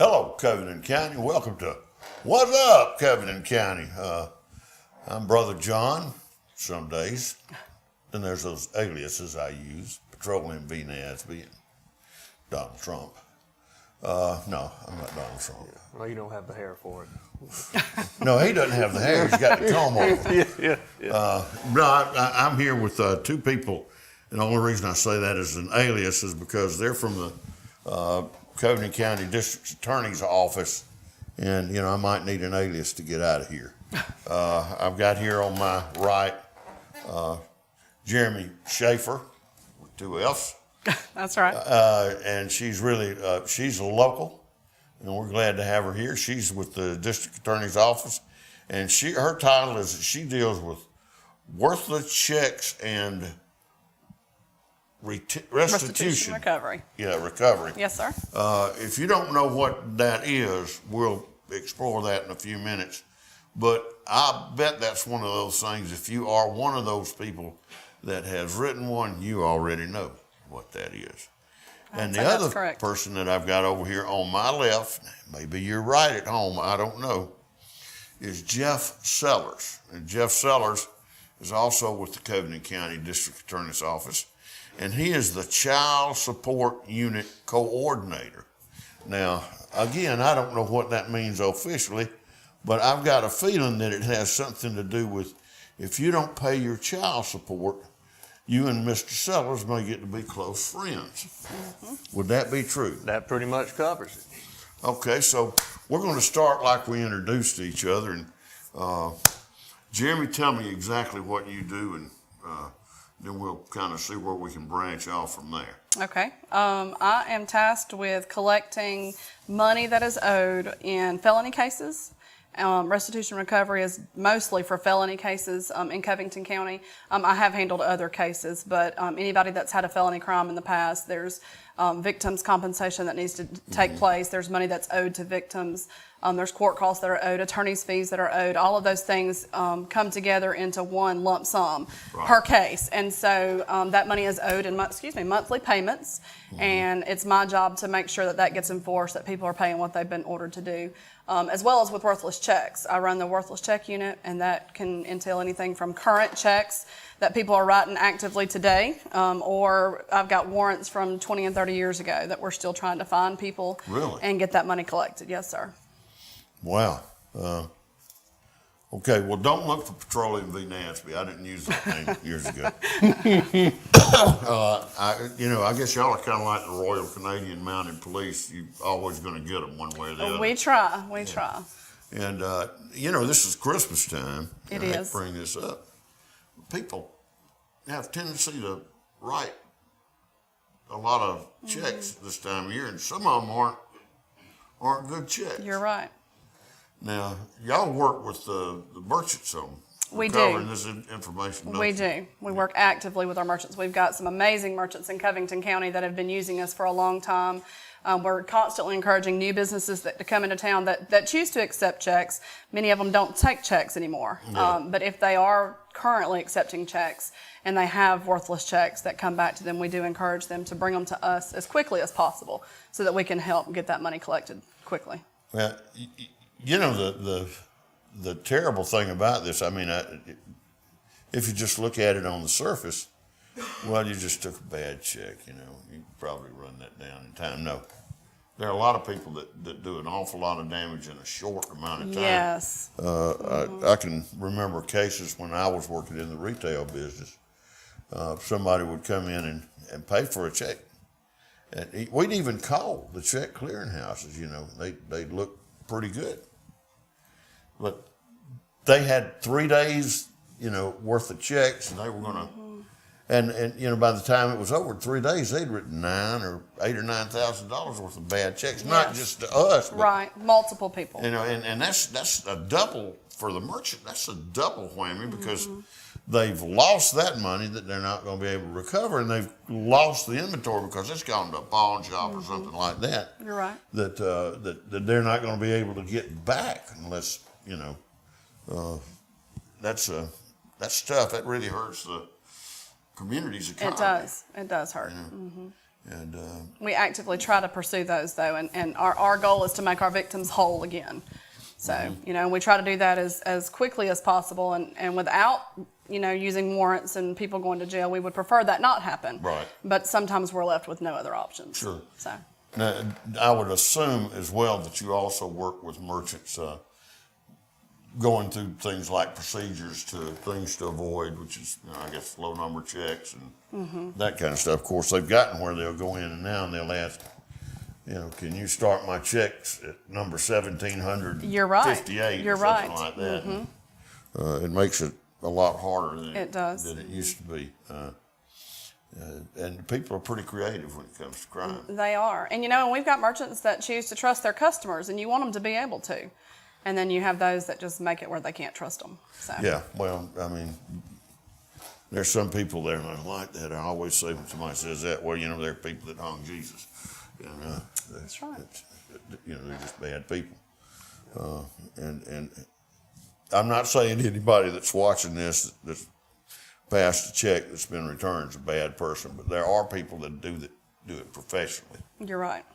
Hello, Covington County. Welcome to What's Up, Covington County. I'm Brother John some days. Then there's those aliases I use, Petroleum V. Nasby and Donald Trump. No, I'm not Donald Trump. Well, you don't have the hair for it. No, he doesn't have the hair. He's got the comb over. Yeah. I'm here with two people, and the only reason I say that as an alias is because they're from the Covington County District Attorney's Office, and I might need an alias to get out of here. I've got here on my right Jeremie Schaffer with 2 F's. That's right. And she's really she's a local, and we're glad to have her here. She's with the District Attorney's Office, and her title is that she deals with worthless checks and restitution recovery. Yeah, recovery. Yes, sir. If you don't know what that is, we'll explore that in a few minutes. But I bet that's one of those things. If you are one of those people that has written one, you already know what that is. And the other person that I've got over here on my left, maybe you're right at home, I don't know, is Jeff Sellers. And Jeff Sellers is also with the Covington County District Attorney's Office, and he is the Child Support Unit Coordinator. Now, again, I don't know what that means officially, but I've got a feeling that it has something to do with if you don't pay your child support, you and Mr. Sellers may get to be close friends. Mm-hmm. Would that be true? That pretty much covers it. Okay, so we're going to start like we introduced each other. And Jeremie, tell me exactly what you do, and then we'll kind of see where we can branch off from there. Okay. I am tasked with collecting money that is owed in felony cases. Restitution recovery is mostly for felony cases in Covington County. I have handled other cases, but anybody that's had a felony crime in the past, there's victims' compensation that needs to take place. There's money that's owed to victims. There's court costs that are owed, attorney's fees that are owed. All of those things come together into one lump sum per case. And so that money is owed in monthly payments. And it's my job to make sure that that gets enforced, that people are paying what they've been ordered to do, as well as with worthless checks. I run the worthless check unit, and that can entail anything from current checks that people are writing actively today, or I've got warrants from 20 and 30 years ago that we're still trying to find people and get that money collected. Yes, sir. Wow. Okay, well, don't look for Petroleum V. Nasby. I didn't use that name years ago. I guess y'all are kind of like the Royal Canadian Mounted Police. You're always going to get them one way or the other. We try. Try. And, this is Christmas time. It I hate is. to bring this up. People have a tendency to write a lot of checks this time of year, and some of them aren't good checks. You're right. Now, y'all work with the merchants on We recovering do. this information. We do. We work actively with our merchants. We've got some amazing merchants in Covington County that have been using us for a long time. We're constantly encouraging new businesses to come into town that choose to accept checks. Many of them don't take checks anymore. Yeah. But if they are currently accepting checks and they have worthless checks that come back to them, we do encourage them to bring them to us as quickly as possible so that we can help get that money collected quickly. Well, the terrible thing about this, if you just look at it on the surface, well, you just took a bad check, you could probably run that down in time. No, there are a lot of people that do an awful lot of damage in a short amount of time. Yes. I can remember cases when I was working in the retail business. Somebody would come in and pay for a check. And we'd even call the check clearinghouses, they'd look pretty good. But they had 3 days, worth of checks, and they were going to, and by the time it was over 3 days, they'd written $8,000 or $9,000 worth of bad checks, not just to us, but, multiple people. And that's a double for the merchant. That's a double whammy because they've lost that money that they're not going to be able to recover, and they've lost the inventory because it's gone to a pawn shop or something like that. You're right. That they're not going to be able to get back unless that's tough. That really hurts the community's economy. It does hurt. And We actively try to pursue those, though, and our goal is to make our victims whole again. So, we try to do that as quickly as possible, and without, using warrants and people going to jail. We would prefer that not happen. Right. But sometimes we're left with no other options. Sure. So. Now, I would assume as well that you also work with merchants going through things like procedures to things to avoid, which is, I guess, low number checks and that kind of stuff. Of course, they've gotten where they'll go in and now and they'll ask, can you start my checks at number 1758 You're right. You're or something right. like that. It makes it a lot harder than It does. than it used to be. And people are pretty creative when it comes to crime. They are. And we've got merchants that choose to trust their customers, and you want them to be able to. And then you have those that just make it where they can't trust them. So. Yeah, well, I mean, there's some people there that are like that. I always say when somebody says that, well, there are people that hung Jesus. That's right. They're just bad people. And I'm not saying anybody that's watching this that's passed a check that's been returned is a bad person, but there are people that do it professionally. You're right.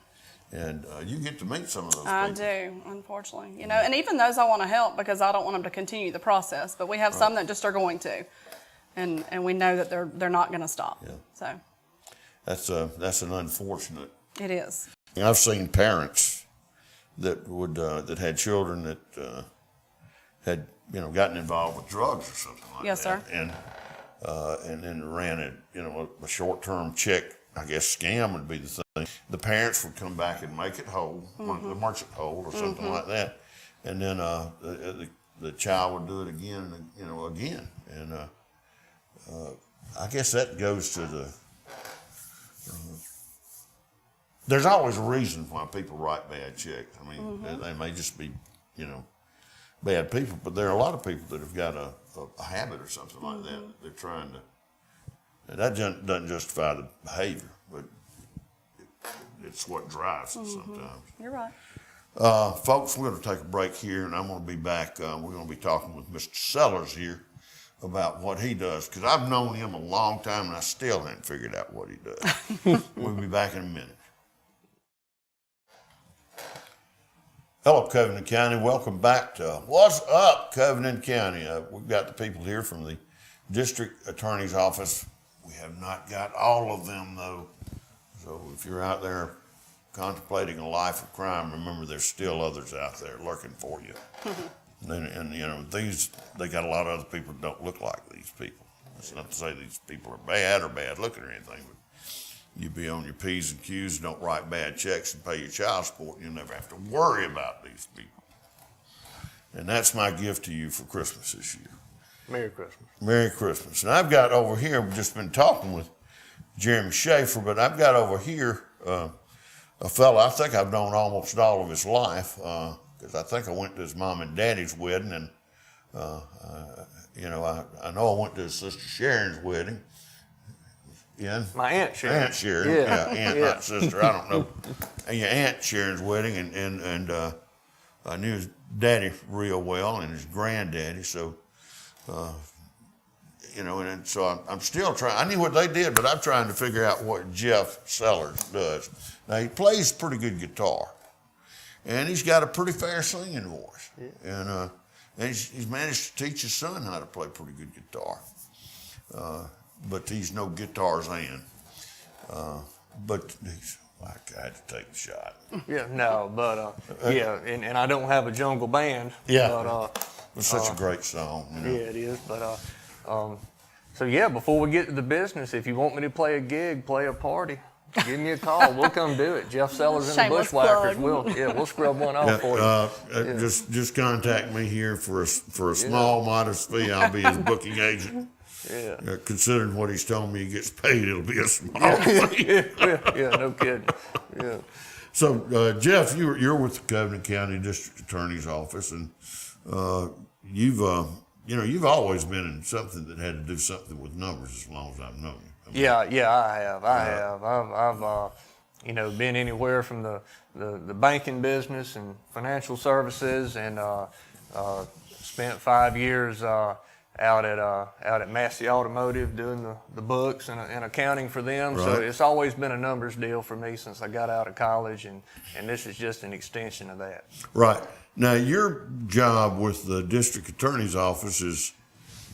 And you get to meet some of those I people. do, unfortunately. And even those I want to help because I don't want them to continue the process. But we have some that just are going to, and we know that they're not going to stop. Yeah. So That's an unfortunate. it is. I've seen parents that would that had children that had gotten involved with drugs or something like Yes, that. sir. And then ran a short-term check. I guess scam would be the thing. The parents would come back and make it whole, the merchant whole or something like that, and then the child would do it again, again. And I guess that goes to the. There's always a reason why people write bad checks. I mean, they may just be, bad people, but there are a lot of people that have got a habit or something like that. They're trying to. And that doesn't justify the behavior, but it's what drives it sometimes. You're right. Folks, we're going to take a break here, and I'm going to be back. We're going to be talking with Mr. Sellers here about what he does, because I've known him a long time, and I still haven't figured out what he does. We'll be back in a minute. Hello, Covington County. Welcome back to What's Up, Covington County. We've got the people here from the District Attorney's Office. We have not got all of them, though. So if you're out there contemplating a life of crime, remember there's still others out there lurking for you. And they got a lot of other people that don't look like these people. That's not to say these people are bad or bad looking or anything, but you be on your P's and Q's, don't write bad checks and pay your child support, and you'll never have to worry about these people. And that's my gift to you for Christmas this year. Merry Christmas. Merry Christmas. And I've got over here, we've just been talking with Jeremie Schaffer, but I've got over here a fella I think I've known almost all of his life, because I think I went to his mom and daddy's wedding, and I know I went to his sister Sharon's wedding. Yeah. My Aunt Sharon. Aunt Sharon. Yeah, aunt, not sister. I don't know. And your Aunt Sharon's wedding, and I knew daddy real well and his granddaddy. So, and so I'm still trying. I knew what they did, but I'm trying to figure out what Jeff Sellers does. Now, he plays pretty good guitar, and he's got a pretty fair singing voice. Yeah. And he's managed to teach his son how to play pretty good guitar. But he's no guitar man. But he's like, I had to take the shot. Yeah, no, but and I don't have a jungle band. Yeah. But, it's such a great song. Yeah, it is. But so yeah, before we get to the business, if you want me to play a gig, play a party, give me a call. We'll come do it. Jeff Sellers and the Shameless Bushwhackers. plug. We'll scrub one off for you. Just contact me here for a small, modest fee. I'll be his booking agent. Yeah. Considering what he's told me he gets paid, it'll be a small fee. yeah, no kidding. Yeah. So, Jeff, you're with the Covington County District Attorney's Office, and you've always been in something that had to do something with numbers as long as I've known you. I have. I've been anywhere from the banking business and financial services, and spent 5 years out at Massey Automotive doing the books and accounting for them. Right. So it's always been a numbers deal for me since I got out of college, and this is just an extension of that. Right. Now, your job with the district attorney's office is,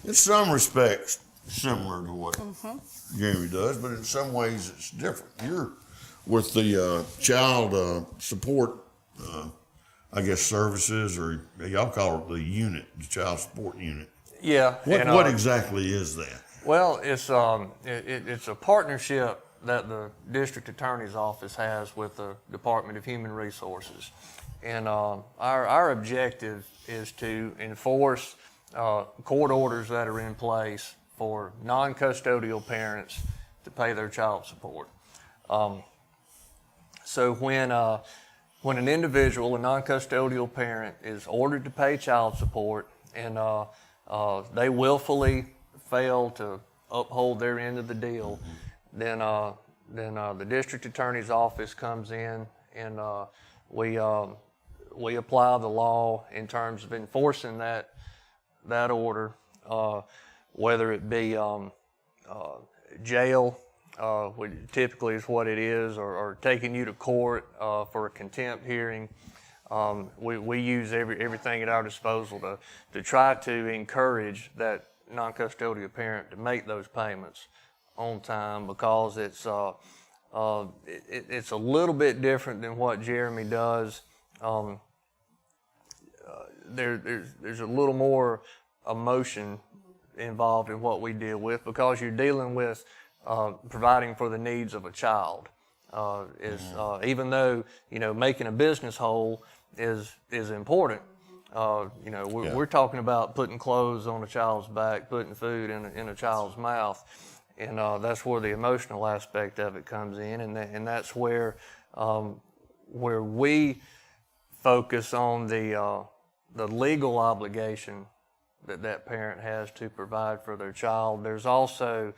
in some respects, similar to what Jeremie does, but in some ways it's different. You're with the child support, I guess, services, or y'all call it the unit, the child support unit. Yeah. What exactly is that? Well, it's a partnership that the district attorney's office has with the Department of Human Resources. And our objective is to enforce court orders that are in place for non-custodial parents to pay their child support. So when an individual, a non-custodial parent, is ordered to pay child support and they willfully fail to uphold their end of the deal, then the district attorney's office comes in and we apply the law in terms of enforcing that order, whether it be jail, which typically is what it is, or taking you to court for a contempt hearing. We use everything at our disposal to try to encourage that non-custodial parent to make those payments on time, because it's a little bit different than what Jeremie does. There's a little more emotion involved in what we deal with, because you're dealing with providing for the needs of a child. Even though making a business whole is important, we're talking about putting clothes on a child's back, putting food in a child's mouth, and that's where the emotional aspect of it comes in, and that's where we focus on the legal obligation that parent has to provide for their child. There's also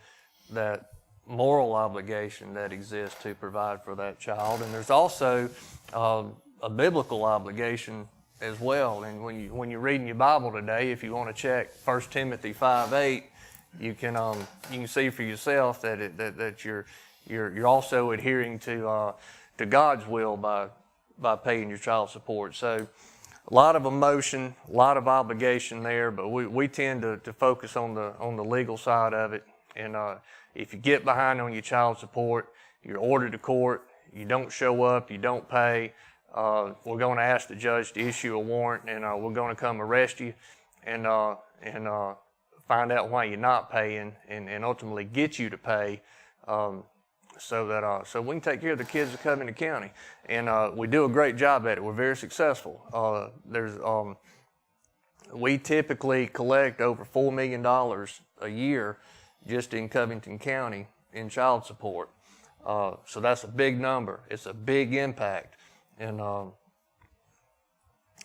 that moral obligation that exists to provide for that child, and there's also a biblical obligation as well. And when you're reading your Bible today, if you want to check 1 Timothy 5:8, you can see for yourself that you're also adhering to God's will by paying your child support. So a lot of emotion, a lot of obligation there, but we tend to focus on the legal side of it. And if you get behind on your child support, you're ordered to court, you don't show up, you don't pay, we're going to ask the judge to issue a warrant, and we're going to come arrest you and find out why you're not paying, and ultimately get you to pay, so we can take care of the kids of Covington County. And we do a great job at it. We're very successful. We typically collect over $4 million a year just in Covington County in child support. So that's a big number. It's a big impact. And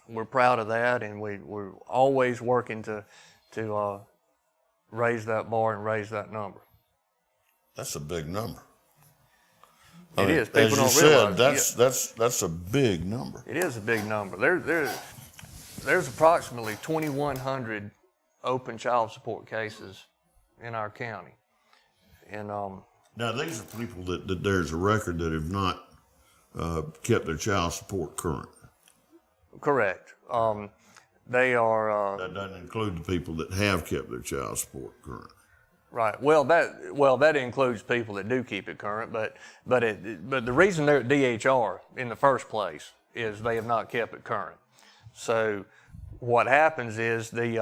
we're proud of that, and we're always working to raise that bar and raise that number. That's a big number. It is. People as you don't said, realize that's a big number. It is a big number. There's approximately 2,100 open child support cases in our county, and now these are people that there's a record that have not kept their child support current. Correct. They are. That doesn't include the people that have kept their child support current. Right. Well, that includes people that do keep it current, but the reason they're at DHR in the first place is they have not kept it current. So what happens is the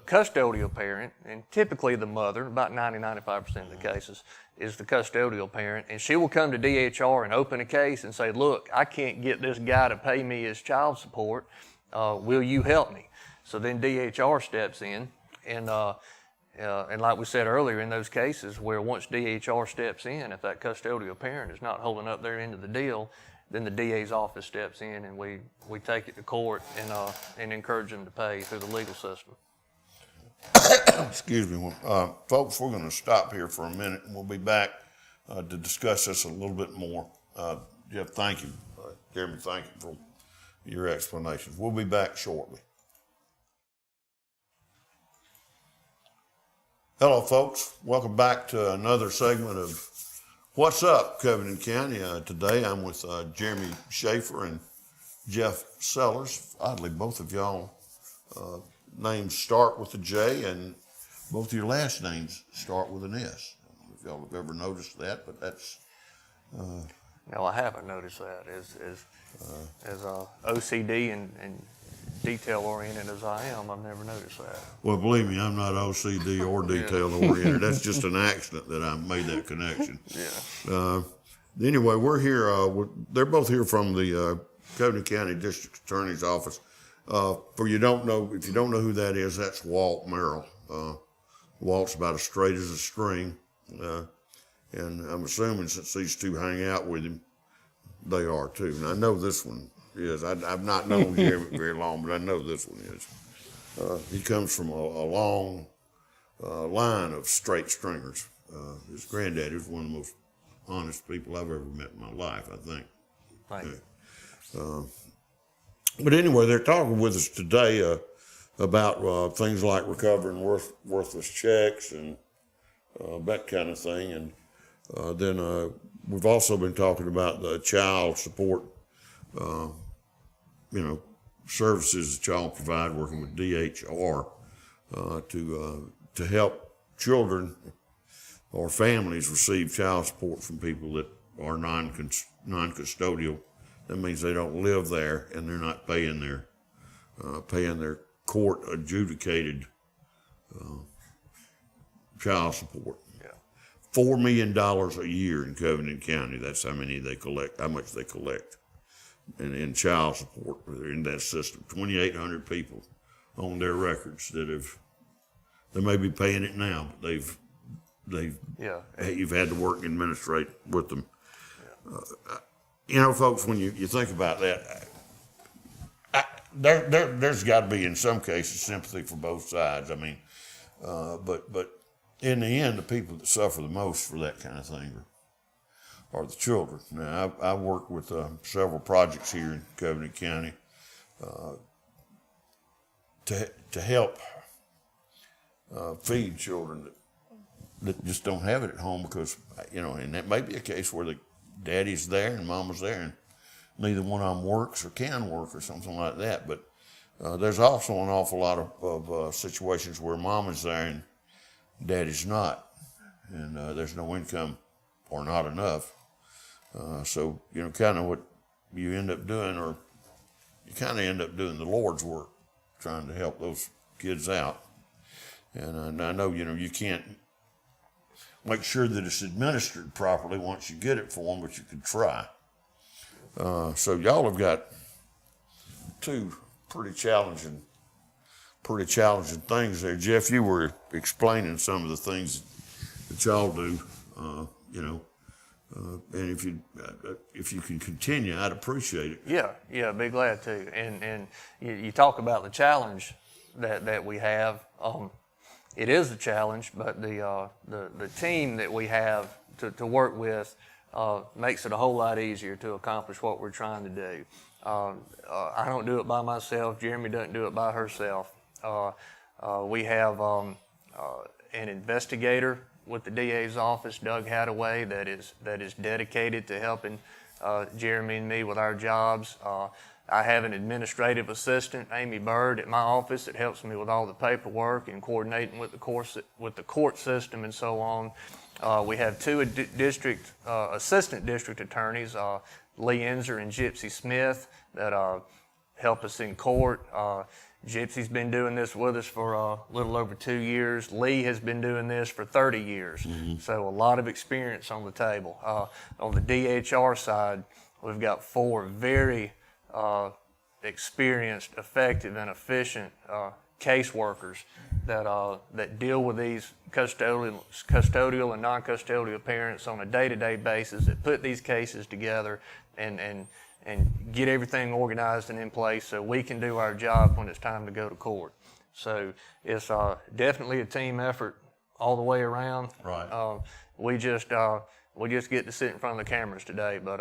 custodial parent, and typically the mother, about 90-95% of the cases, is the custodial parent, and she will come to DHR and open a case and say, look, I can't get this guy to pay me his child support. Will you help me? So then DHR steps in, and like we said earlier, in those cases where once DHR steps in, if that custodial parent is not holding up their end of the deal, then the DA's office steps in, and we take it to court and encourage them to pay through the legal system. Excuse me. Folks, we're going to stop here for a minute, and we'll be back to discuss this a little bit more. Jeff, thank you. Jeremie, thank you for your explanations. We'll be back shortly. Hello, folks. Welcome back to another segment of What's Up, Covington County. Today I'm with Jeremie Schaffer and Jeff Sellers. Oddly, both of y'all names start with a J, and both of your last names start with an S. I don't know if y'all have ever noticed that, but that's... No, I haven't noticed that. As OCD and detail-oriented as I am, I've never noticed that. Well, believe me, I'm not OCD or detail-oriented. That's just an accident that I made that connection. Yeah. Anyway, we're here. They're both here from the Covington County District Attorney's Office. If you don't know who that is, that's Walt Merrill. Walt's about as straight as a string, and I'm assuming since these two hang out with him, they are too. And I know this one is. I've not known Jeremie very long, but I know this one is. He comes from a long line of straight stringers. His granddaddy was one of the most honest people I've ever met in my life, I think. Thank you. But anyway, they're talking with us today about things like recovering worthless checks and that kind of thing. And then we've also been talking about the child support, services the child provide, working with DHR to help children or families receive child support from people that are non-custodial. That means they don't live there and they're not paying their court adjudicated child support. Yeah. $4 million a year in Covington County. That's how much they collect in child support in that system. 2,800 people on their records they may be paying it now, but you've had to work and administrate with them. Folks, when you think about that, there's got to be, in some cases, sympathy for both sides. I mean, but in the end, the people that suffer the most for that kind of thing are the children. Now, I work with several projects here in Covington County to help feed children that just don't have it at home because, and that may be a case where the daddy's there and mama's there and neither one of them works or can work or something like that. But there's also an awful lot of situations where mama's there and daddy's not, and there's no income or not enough. So, kind of what you end up doing, or you kind of end up doing the Lord's work, trying to help those kids out. And I know, you can't make sure that it's administered properly once you get it for them, but you can try. So y'all have got two pretty challenging things there. Jeff, you were explaining some of the things that y'all do, and if you can continue, I'd appreciate it. Yeah, be glad to. And you talk about the challenge that we have. It is a challenge, but the team that we have to work with makes it a whole lot easier to accomplish what we're trying to do. I don't do it by myself. Jeremie doesn't do it by herself. We have an investigator with the DA's office, Doug Hadaway, that is dedicated to helping Jeremie and me with our jobs. I have an administrative assistant, Amy Bird, at my office that helps me with all the paperwork and coordinating with the court system and so on. We have two assistant district attorneys, Lee Enzer and Gypsy Smith, that help us in court. Gypsy's been doing this with us for a little over 2 years. Lee has been doing this for 30 years. Mm-hmm. So a lot of experience on the table. On the DHR side, we've got 4 very experienced, effective, and efficient caseworkers that deal with these custodial and non-custodial parents on a day-to-day basis, that put these cases together and get everything organized and in place so we can do our job when it's time to go to court. So it's definitely a team effort all the way around. Right. We just get to sit in front of the cameras today, but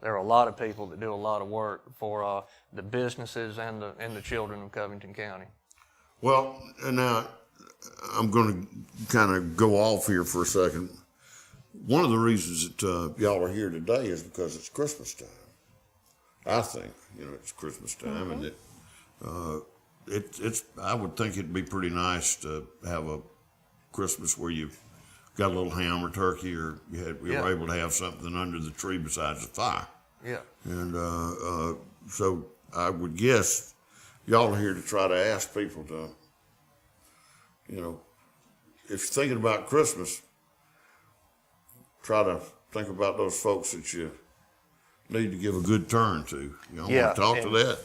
there are a lot of people that do a lot of work for the businesses and the children of Covington County. Well, now I'm going to kind of go off here for a second. One of the reasons that y'all are here today is because it's Christmas time. I think, it's Christmas time, and I would think it'd be pretty nice to have a Christmas where you got a little ham or turkey, or we were able to have something under the tree besides the fire. Yeah. And so I would guess y'all are here to try to ask people to, if you're thinking about Christmas, try to think about those folks that you need to give a good turn to. Want to talk to that?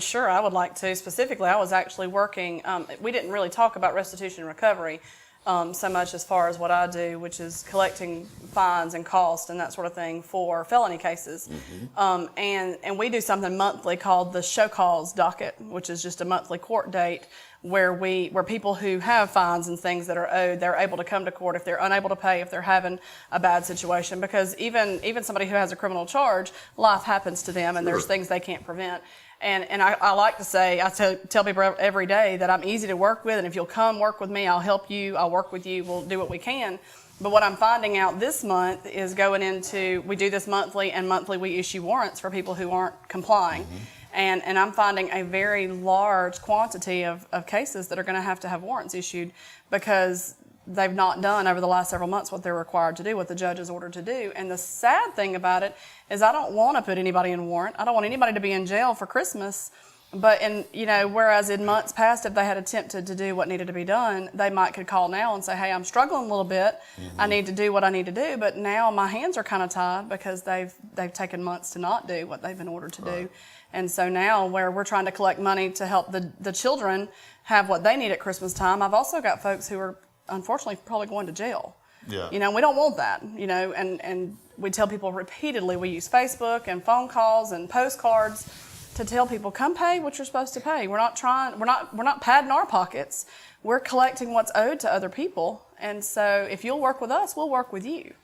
Sure, I would like to. Specifically, I was actually working, we didn't really talk about restitution and recovery so much as far as what I do, which is collecting fines and costs and that sort of thing for felony cases. And we do something monthly called the show cause docket, which is just a monthly court date where people who have fines and things that are owed, they're able to come to court if they're unable to pay, if they're having a bad situation. Because even somebody who has a criminal charge, life happens to them, and there's things they can't prevent. And I like to say, I tell people every day that I'm easy to work with, and if you'll come work with me, I'll help you, I'll work with you, we'll do what we can. But what I'm finding out this month is we do this monthly, and monthly we issue warrants for people who aren't complying. And I'm finding a very large quantity of cases that are going to have warrants issued because they've not done over the last several months what they're required to do, what the judge is ordered to do. And the sad thing about it is I don't want to put anybody in warrant. I don't want anybody to be in jail for Christmas. But whereas in months past, if they had attempted to do what needed to be done, they could call now and say, hey, I'm struggling a little bit. I need to do what I need to do. But now my hands are kind of tied because they've taken months to not do what they've been ordered to do. And so now where we're trying to collect money to help the children have what they need at Christmas time, I've also got folks who are unfortunately probably going to jail. Yeah. We don't want that, and we tell people repeatedly, we use Facebook and phone calls and postcards to tell people, come pay what you're supposed to pay. We're not padding our pockets. We're collecting what's owed to other people. And so if you'll work with us, we'll work with you.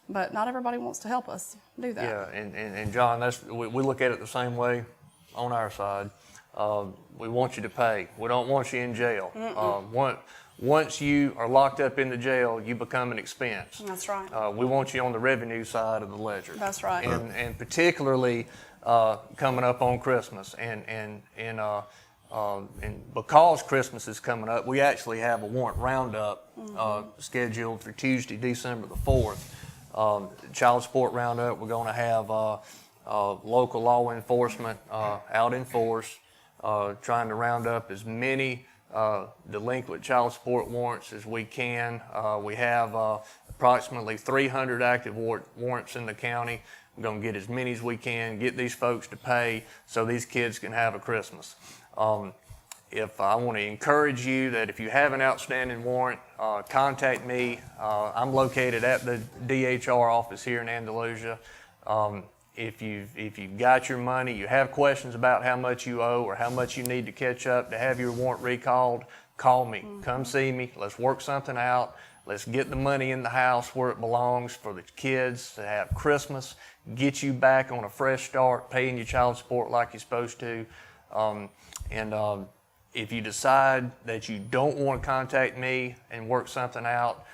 But not everybody wants to help us do that. Yeah, and John, we look at it the same way on our side. We want you to pay. We don't want you in jail. Once you are locked up in the jail, you become an expense. That's right. We want you on the revenue side of the ledger. That's right. And particularly coming up on Christmas, and because Christmas is coming up, we actually have a warrant roundup scheduled for Tuesday, December the 4th. Child support roundup. We're going to have local law enforcement out in force, trying to round up as many delinquent child support warrants as we can. We have approximately 300 active warrants in the county. We're going to get as many as we can, get these folks to pay so these kids can have a Christmas. If I want to encourage you that if you have an outstanding warrant, contact me. I'm located at the DHR office here in Andalusia. If you've got your money, you have questions about how much you owe or how much you need to catch up to have your warrant recalled, call me. Come see me. Let's work something out. Let's get the money in the house where it belongs for the kids to have Christmas, get you back on a fresh start, paying your child support like you're supposed to. If you decide that you don't want to contact me and work something out,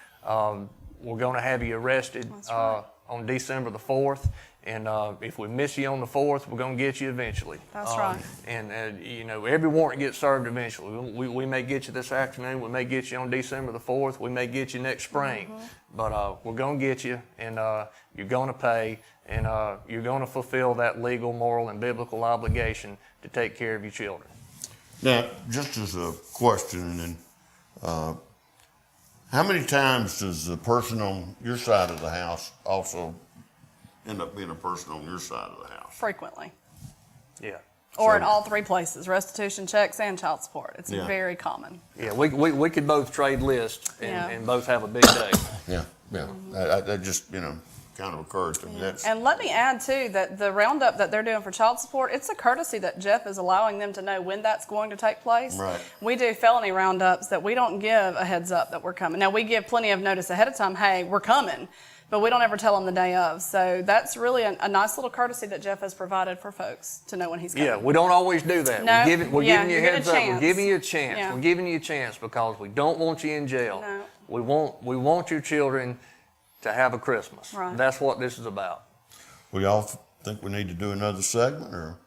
we're going to have you arrested on December the 4th. And if we miss you on the 4th, we're going to get you eventually. That's right. And every warrant gets served eventually. We may get you this afternoon. We may get you on December the 4th. We may get you next spring. But we're going to get you, and you're going to pay, and you're going to fulfill that legal, moral, and biblical obligation to take care of your children. Now, just as a question, and how many times does the person on your side of the house also end up being a person on your side of the house? Frequently. Yeah. Or in all three places, restitution checks and child support. It's very common. Yeah, we could both trade lists and both have a big day. Yeah. That just, kind of occurred to me. And let me add, too, that the roundup that they're doing for child support, it's a courtesy that Jeff is allowing them to know when that's going to take place. Right. We do felony roundups that we don't give a heads up that we're coming. Now, we give plenty of notice ahead of time, hey, we're coming. but we don't ever tell them the day of. So that's really a nice little courtesy that Jeff has provided for folks to know when he's coming. Yeah, we don't always do that. No, We're giving you a you get a heads up. We're chance. giving you a chance. Yeah. We're giving you a chance because we don't want you in jail. No. We want your children to have a Christmas. Right. That's what this is about. Well, y'all think we need to do another segment, or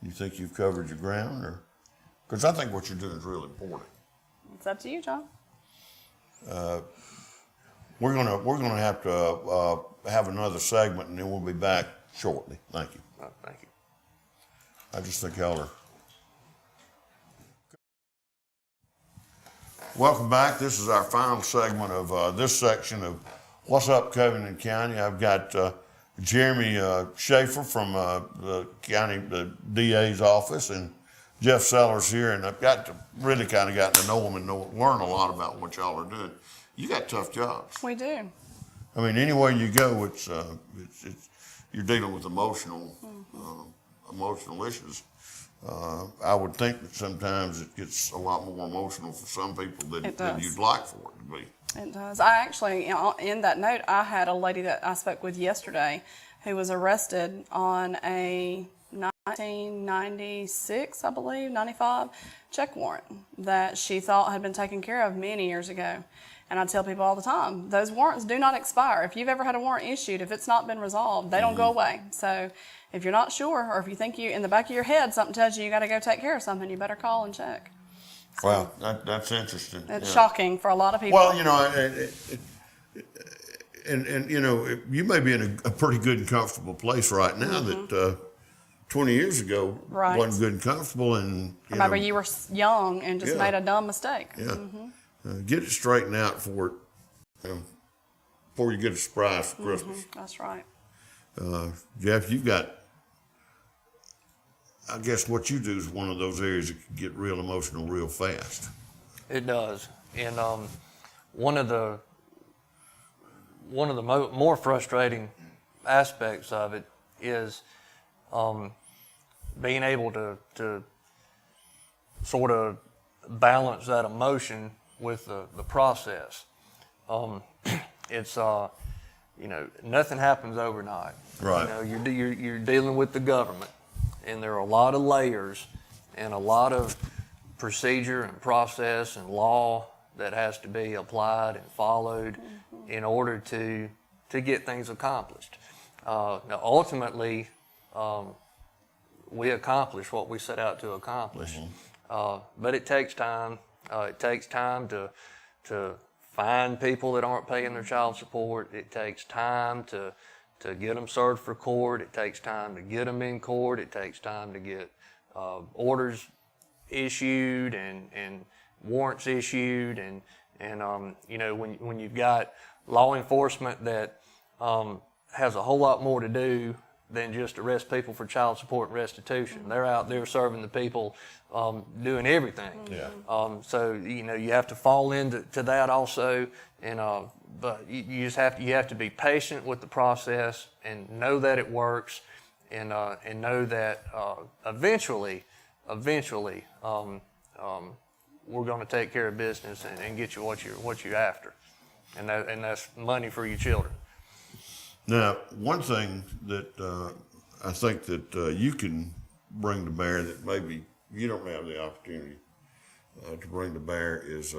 you think you've covered your ground, or because I think what you're doing is really important. It's up to you, John. We're gonna have to have another segment, and then we'll be back shortly. Thank you. Oh, thank you. I just think y'all are. Welcome back. This is our final segment of this section of What's Up, Covington County. I've got Jeremie Schaffer from the DA's office, and Jeff Sellers here, and I've got to really kind of gotten to know them and learn a lot about what y'all are doing. You got tough jobs. We do. I mean, anywhere you go, it's you're dealing with emotional issues. I would think that sometimes it gets a lot more emotional for some people than you'd like for it to be. It does. I actually, in that note, I had a lady that I spoke with yesterday who was arrested on a 1996, I believe, 95 check warrant that she thought had been taken care of many years ago. And I tell people all the time, those warrants do not expire. If you've ever had a warrant issued, if it's not been resolved, they don't go away. So if you're not sure, or if you think in the back of your head something tells you got to go take care of something, you better call and check. Wow, that's interesting. It's shocking for a lot of people. Well, and you may be in a pretty good and comfortable place right now that 20 years ago wasn't good and comfortable. And remember, you were young and just made a dumb mistake. Yeah. Get it straightened out before you get a surprise for Christmas. That's right. Jeff, you've got, I guess what you do is one of those areas that can get real emotional real fast. It does, and one of the more frustrating aspects of it is being able to sort of balance that emotion with the process. It's nothing happens overnight. Right. You're dealing with the government, and there are a lot of layers and a lot of procedure and process and law that has to be applied and followed in order to get things accomplished. Now, ultimately, we accomplish what we set out to accomplish, but it takes time. It takes time to find people that aren't paying their child support. It takes time to get them served for court. It takes time to get them in court. It takes time to get orders issued and warrants issued. And when you've got law enforcement that has a whole lot more to do than just arrest people for child support and restitution. They're out there serving the people, doing everything. Yeah. So you have to fall into that also, and but you have to be patient with the process and know that it works, and know that eventually, we're going to take care of business and get you what you're after, and that's money for your children. Now, one thing that I think that you can bring to bear that maybe you don't have the opportunity to bring to bear is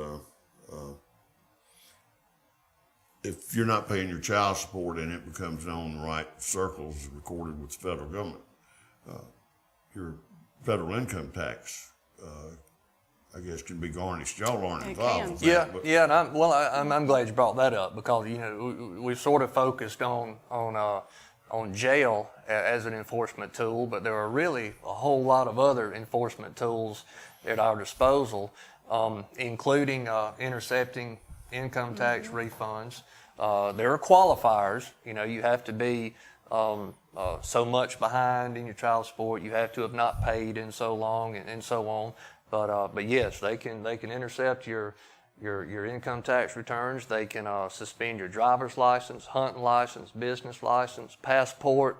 if you're not paying your child support and it becomes known in the right circles, recorded with the federal government, your federal income tax, I guess, can be garnished. Y'all aren't involved with that. And I'm glad you brought that up, because we've sort of focused on jail as an enforcement tool, but there are really a whole lot of other enforcement tools at our disposal, including intercepting income tax refunds. There are qualifiers. You have to be so much behind in your child support. You have to have not paid in so long, and so on. But yes, they can intercept your income tax returns. They can suspend your driver's license, hunting license, business license, passport.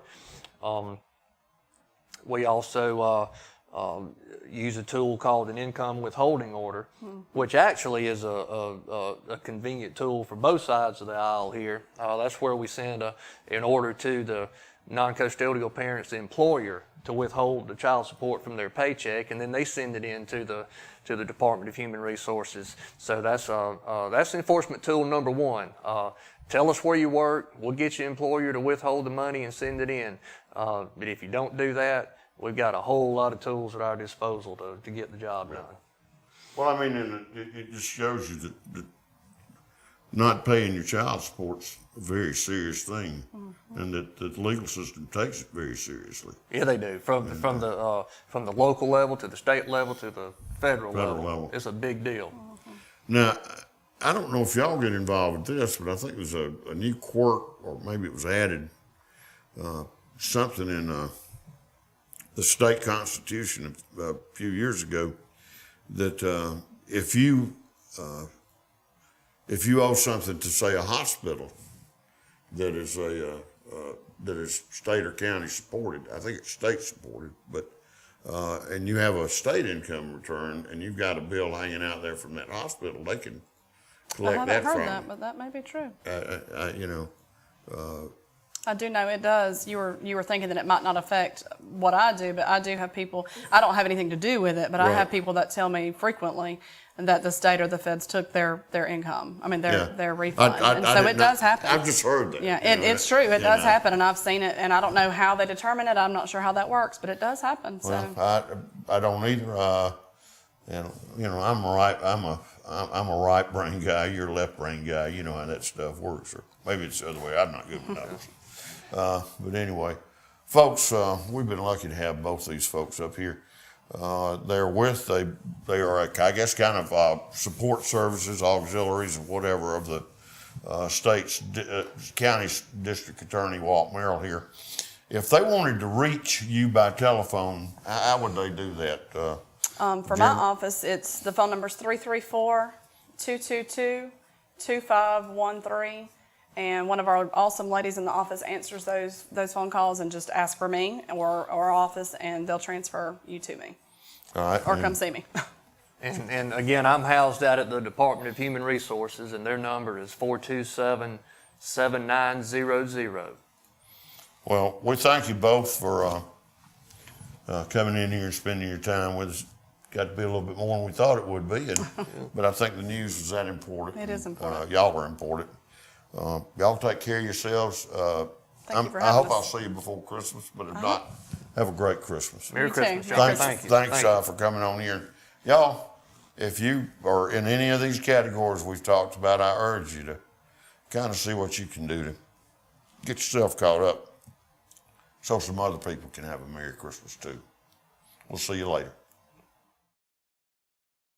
We also use a tool called an income withholding order, which actually is a convenient tool for both sides of the aisle here. That's where we send an order to the non-custodial parents, the employer, to withhold the child support from their paycheck, and then they send it in to the Department of Human Resources. So that's enforcement tool number one. Tell us where you work, we'll get your employer to withhold the money and send it in. But if you don't do that, we've got a whole lot of tools at our disposal to get the job done. Well, I mean, and it just shows you that not paying your child support's a very serious thing, and that the legal system takes it very seriously. Yeah, they do. From the local level to the state level to the federal level. It's a big deal. Now, I don't know if y'all get involved with this, but I think there's a new quirk, or maybe it was added, something in the state constitution a few years ago, that if you owe something to, say, a hospital that is state or county supported, I think it's state supported, but and you have a state income return and you've got a bill hanging out there from that hospital, they can collect that from you. I haven't heard that, but that may be true. I I do know it does. You were thinking that it might not affect what I do, but I do have people. I don't have anything to do with it, but I have people that tell me frequently that the state or the feds took their income. I mean their refund, and so it does happen. I've just heard that. Yeah, it's true. It does happen, and I've seen it, and I don't know how they determine it. I'm not sure how that works, but it does happen. Well, So I don't either. I'm a right brain guy. You're a left brain guy. You know how that stuff works, or maybe it's the other way. I'm not good with numbers. But anyway, folks, we've been lucky to have both these folks up here. They are, I guess, kind of support services, auxiliaries, or whatever of the state's county's district attorney, Walt Merrill here. If they wanted to reach you by telephone, how would they do that? for my office, it's the phone number's 334-222-2513. And one of our awesome ladies in the office answers those phone calls and just ask for me or our office, and they'll transfer you to me. All right. Or come see me. And again, I'm housed out at the Department of Human Resources, and their number is 427-7900. Well, we thank you both for coming in here and spending your time with us. Got to be a little bit more than we thought it would be, but I think the news is that important. It is important. Y'all are important. Y'all take care of yourselves. Thank you for I having hope us. I'll see you before Christmas, but if not, have a great Christmas. Merry You too. Christmas, Merry y'all. Christmas. Thank you. Thanks Thank you. for coming on here. Y'all, if you are in any of these categories we've talked about, I urge you to kind of see what you can do to get yourself caught up so some other people can have a Merry Christmas too. We'll see you later.